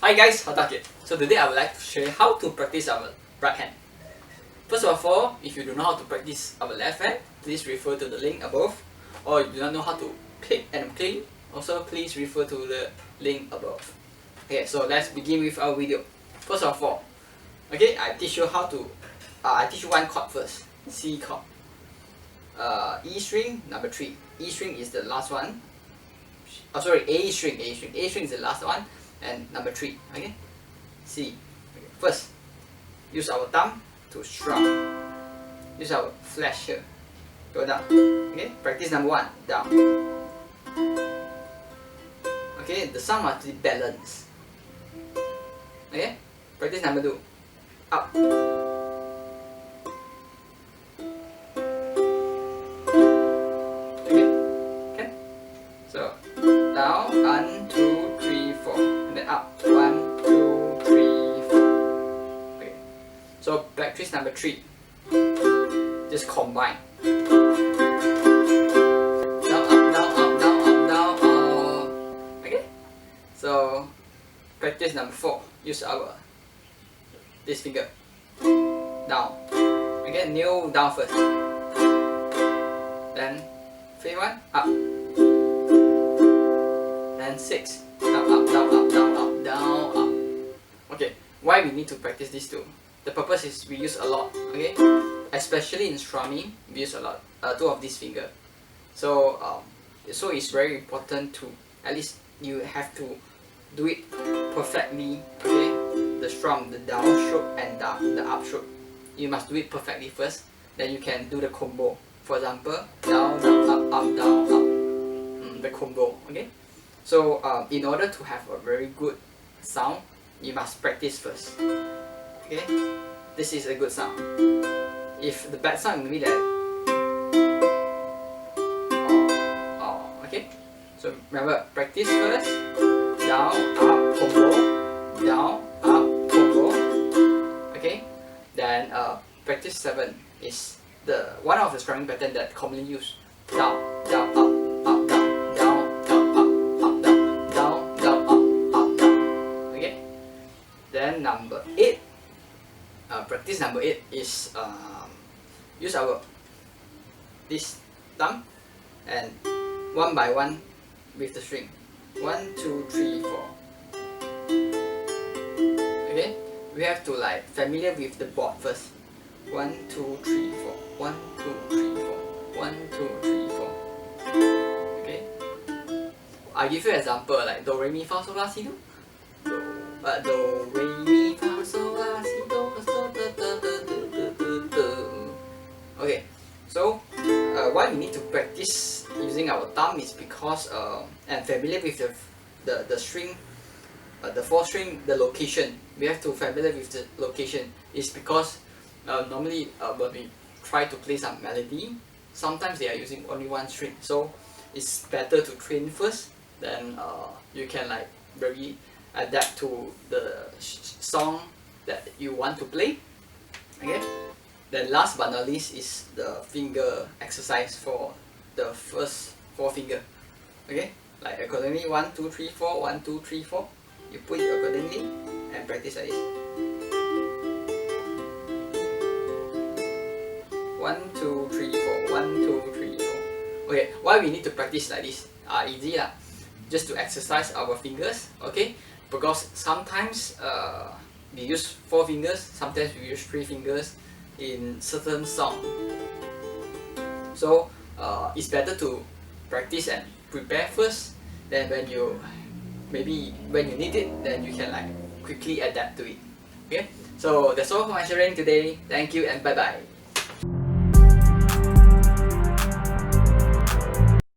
Hi guys, PangHaoTuck here. So today I would like to show you how to practice our right hand. First of all, if you don't know how to practice our left hand, please refer to the link above. Or if you do not know how to pick and clean, also please refer to the link above. Okay, so let's begin with our video. First of all, okay, I teach you how to, I teach you one chord first, C chord. E string, number 3. E string is the last one. Oh sorry, A string is the last one. And number 3, okay? C. Okay. First, use our thumb to strum. Use our flash here. Go down. Okay? Practice number 1, down. Okay, the sound must be balanced. Okay? Practice number 2, up. Okay? Okay? So, down, 1, 2, 3, 4. Up 1, 2, 3, 4. Okay. So practice number 3. Just combine. Down, up, down, up, down, up, down, up. Okay. So practice number 4. Use our this finger. Down. Okay. Kneel down first. Then 5th one up. And 6. Up, up, down, up, down, up, down, up. Okay, why we need to practice these two? The purpose is we use a lot, okay? Especially in strumming, we use a lot, 2 of these fingers. So, so it's very important to, at least you have to do it perfectly, okay? The strum, the down stroke and the up stroke. You must do it perfectly first, then you can do the combo. For example, down, down, up, up, down, up. The combo, okay? So in order to have a very good sound, you must practice first. Okay, this is a good sound. If the bad sound, maybe that. Okay. So remember, practice first. Down, up, combo. Down, up, combo. Okay. Then practice 7 is the one of the strumming pattern that commonly used. Down, down, up. Then number 8, practice number 8 is use our this thumb and 1 by 1 with the string. 1, 2, 3, 4. Okay, we have to like familiar with the board first. 1, 2, 3, 4. 1, 2, 3, 4. 1, 2, 3, 4. Okay, I give you an example like do, re, mi, fa, sol, la, si, do. Do, re, mi, fa, sol, la, si, do, so, da, da, da, da, da, da. Okay, so why we need to practice using our thumb is because and familiar with the string, the 4th string, the location. We have to familiar with the location is because normally when we try to play some melody, sometimes they are using only 1 string. So it's better to train first, then you can like very adapt to the song that you want to play. Okay. Then last but not least is the finger exercise for the first 4 finger. Okay, like accordingly 1, 2, 3, 4, 1, 2, 3, 4. You put it accordingly and practice like this. 1, 2, 3, 4. 1, 2, 3, 4. Okay, why we need to practice like this? Easy lah. Just to exercise our fingers. Okay. Because sometimes we use 4 fingers, sometimes we use 3 fingers in certain song. So it's better to practice and prepare first. Then when you when you need it, then you can like quickly adapt to it. Okay. So that's all for my sharing today. Thank you and bye bye.